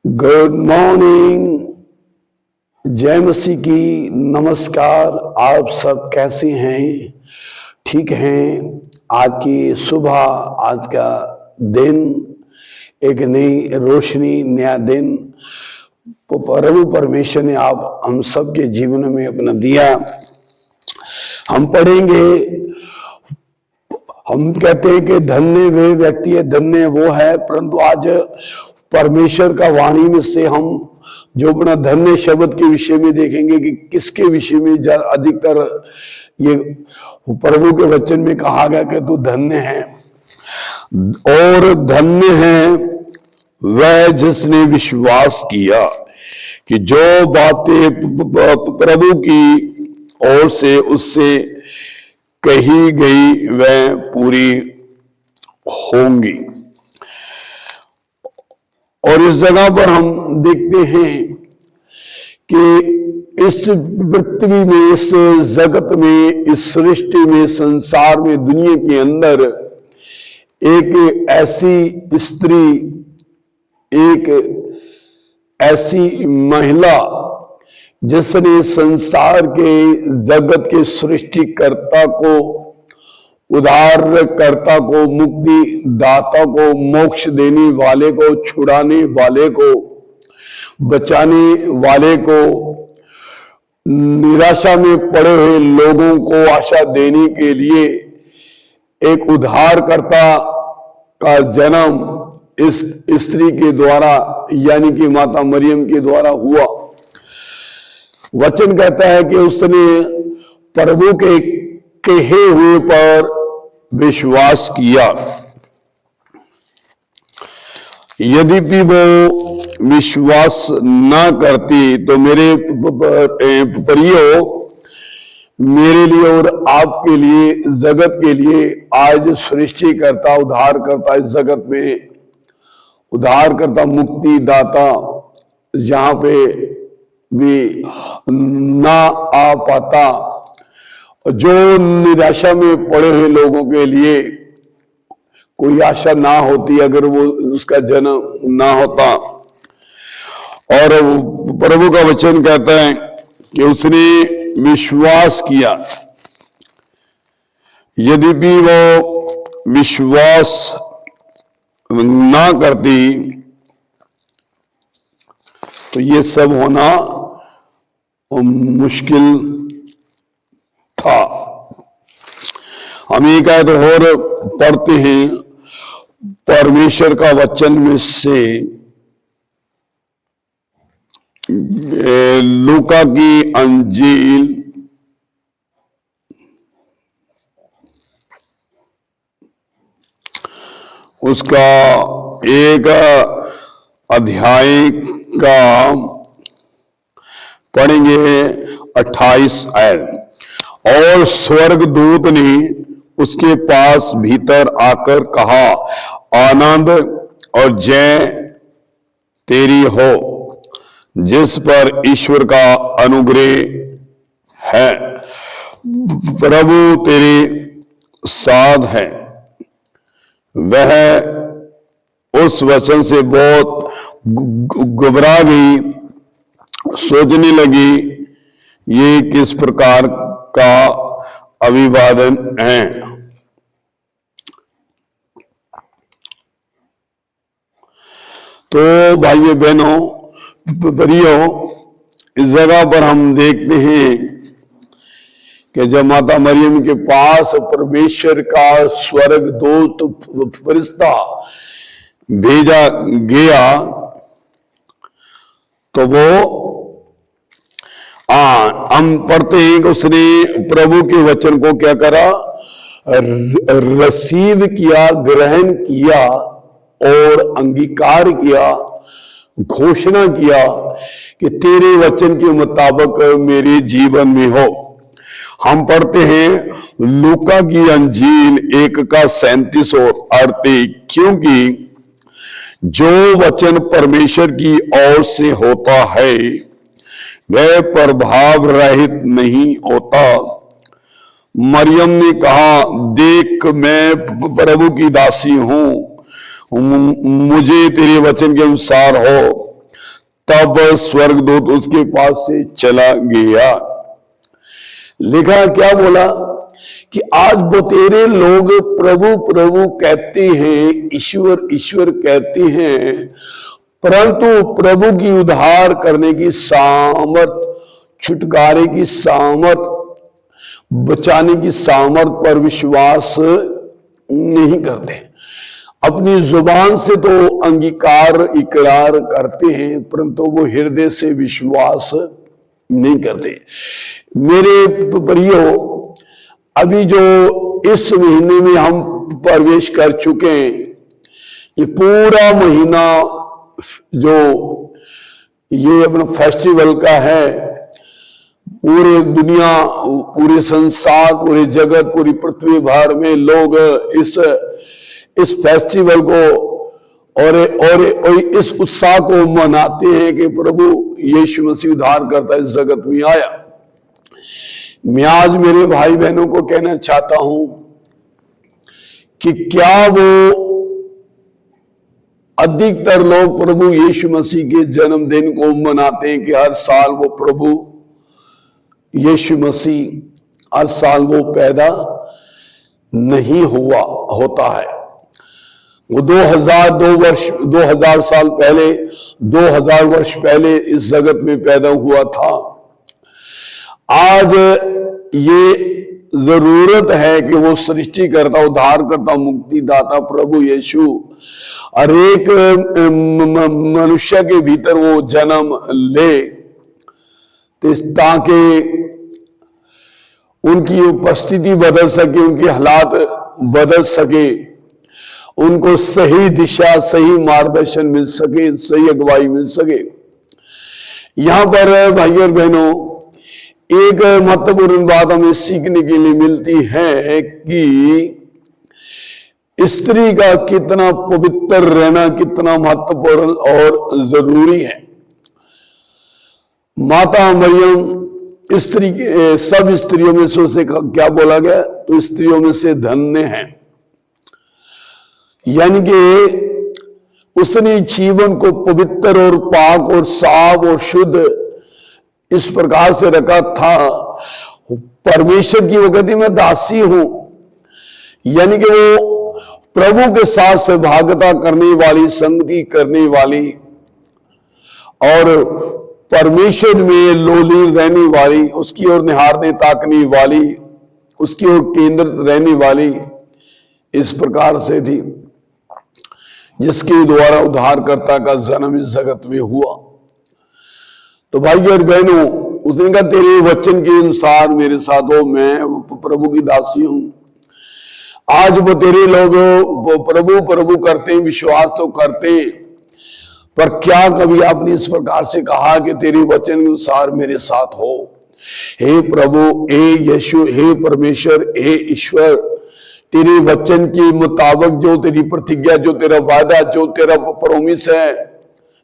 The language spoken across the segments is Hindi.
गुड मॉर्निंग, जय मसीह की। नमस्कार। आप सब कैसे हैं? ठीक हैं? आज की सुबह, आज का दिन एक नई रोशनी, नया दिन प्रभु परमेश्वर ने आप हम सब के जीवन में अपना दिया। हम पढ़ेंगे, हम कहते हैं कि धन्य वे व्यक्ति है, धन्य वो है, परंतु आज परमेश्वर का वाणी में से हम जो अपना धन्य शब्द के विषय में देखेंगे कि किसके विषय में अधिकतर ये प्रभु के वचन में कहा गया कि तू धन्य है। और धन्य है वह जिसने विश्वास किया कि जो बातें प्रभु की ओर से उससे कही गई वह पूरी होंगी। और इस जगह पर हम देखते हैं कि इस पृथ्वी में, इस जगत में, इस सृष्टि में, संसार में, दुनिया के अंदर एक ऐसी स्त्री, एक ऐसी महिला जिसने संसार के, जगत के सृष्टिकर्ता को, उद्धारकर्ता को, मुक्ति दाता को, मोक्ष देने वाले को, छुड़ाने वाले को, बचाने वाले को, निराशा में पड़े हुए लोगों को आशा देने के लिए एक उद्धारकर्ता का जन्म इस स्त्री के द्वारा, यानी कि माता मरियम के द्वारा हुआ। वचन कहता है कि उसने प्रभु के कहे हुए पर विश्वास किया। यद्यपि वो विश्वास ना करती तो मेरे प्रियो, मेरे लिए और आपके लिए, जगत के लिए आज सृष्टिकर्ता, उद्धारकर्ता, इस जगत में उद्धारकर्ता, मुक्ति दाता जहां पे भी ना आ पाता, जो निराशा में पड़े हुए लोगों के लिए कोई आशा ना होती अगर वो उसका जन्म ना होता। और प्रभु का वचन कहता है कि उसने विश्वास किया। यद्यपि वो विश्वास ना करती तो ये सब होना मुश्किल था। हम एक आयत और पढ़ते हैं परमेश्वर का वचन में से, लूका की अंजील उसका एक अध्याय का पढ़ेंगे 28 आयत। और स्वर्गदूत ने उसके पास भीतर आकर कहा, आनंद और जय तेरी हो जिस पर ईश्वर का अनुग्रह है, प्रभु तेरे साथ है। वह उस वचन से बहुत घबरा गई, सोचने लगी ये किस प्रकार का अभिवादन है। तो भाइयों बहनों, प्रियो, इस जगह पर हम देखते हैं कि जब माता मरियम के पास परमेश्वर का स्वर्गदूत फरिश्ता भेजा गया तो वो हम पढ़ते हैं कि उसने प्रभु के वचन को क्या करा, रसीद किया, ग्रहण किया और अंगीकार किया, घोषणा किया कि तेरे वचन के मुताबिक मेरे जीवन में हो। हम पढ़ते हैं लूका की अंजील 1:37 और 38, क्योंकि जो वचन परमेश्वर की ओर से होता है वह प्रभाव रहित नहीं होता। मरियम ने कहा, देख मैं प्रभु की दासी हूं, मुझे तेरे वचन के अनुसार हो। तब स्वर्गदूत उसके पास से चला गया। लिखा क्या बोला कि आज बतेरे लोग प्रभु प्रभु कहते हैं, ईश्वर ईश्वर कहते हैं, परंतु प्रभु की उद्धार करने की सामर्थ, छुटकारे की सामर्थ, बचाने की सामर्थ पर विश्वास नहीं करते। अपनी जुबान से तो अंगीकार इकरार करते हैं, परंतु वो हृदय से विश्वास नहीं करते। मेरे प्रियो, अभी जो इस महीने में हम प्रवेश कर चुके हैं, ये पूरा महीना जो ये अपना फेस्टिवल का है, पूरे दुनिया, पूरे संसार, पूरे जगत, पूरी पृथ्वी भर में लोग इस फेस्टिवल को और इस उत्साह को मनाते हैं कि प्रभु यीशु मसीह उद्धार करता इस जगत में आया। मैं आज मेरे भाई बहनों को कहना चाहता हूं कि क्या वो अधिकतर लोग प्रभु यीशु मसीह के जन्मदिन को मनाते हैं कि हर साल वो प्रभु यीशु मसीह हर साल वो पैदा नहीं होता है। वो 2000 साल पहले, 2000 वर्ष पहले इस जगत में पैदा हुआ था। आज ये जरूरत है कि वो सृष्टिकर्ता, उद्धारकर्ता, मुक्तिदाता प्रभु यीशु हर एक मनुष्य के भीतर वो जन्म ले, ताकि उनकी उपस्थिति बदल सके, उनके हालात बदल सके, उनको सही दिशा, सही मार्गदर्शन मिल सके, सही अगुवाई मिल सके। यहां पर भाई और बहनों, एक महत्वपूर्ण बात हमें सीखने के लिए मिलती है कि स्त्री का कितना पवित्र रहना कितना महत्वपूर्ण और जरूरी है। माता मरियम स्त्री, सब स्त्रियों में से उसे क्या बोला गया, तो स्त्रियों में से धन्य है, यानी कि उसने जीवन को पवित्र और पाक और साफ और शुद्ध इस प्रकार से रखा था। परमेश्वर की वक्त मैं दासी हूं, यानी कि वो प्रभु के साथ सहभागिता करने वाली, संगति करने वाली और परमेश्वर में लोली रहने वाली, उसकी ओर निहारने ताकने वाली, उसकी ओर केंद्रित रहने वाली इस प्रकार से थी, जिसके द्वारा उद्धारकर्ता का जन्म इस जगत में हुआ। तो भाई और बहनों, उसने कहा तेरे वचन के अनुसार मेरे साथ हो, मैं प्रभु की दासी हूं। आज वो तेरे लोग वो प्रभु प्रभु करते हैं, विश्वास तो करते हैं, पर क्या कभी आपने इस प्रकार से कहा कि तेरे वचन के अनुसार मेरे साथ हो? हे प्रभु, हे यीशु, हे परमेश्वर, हे ईश्वर, तेरे वचन के मुताबिक जो तेरी प्रतिज्ञा, जो तेरा वादा, जो तेरा प्रोमिस है,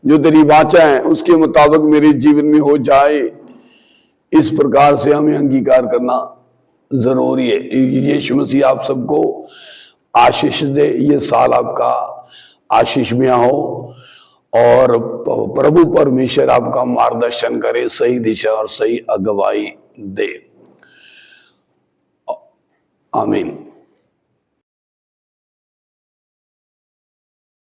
जो तेरी वाचा है, उसके मुताबिक मेरे जीवन में हो जाए, इस प्रकार से हमें अंगीकार करना जरूरी है। यीशु मसीह आप सबको आशीष दे, ये साल आपका आशीषमय हो और प्रभु परमेश्वर आपका मार्गदर्शन करे, सही दिशा और सही अगुवाई दे। आमीन।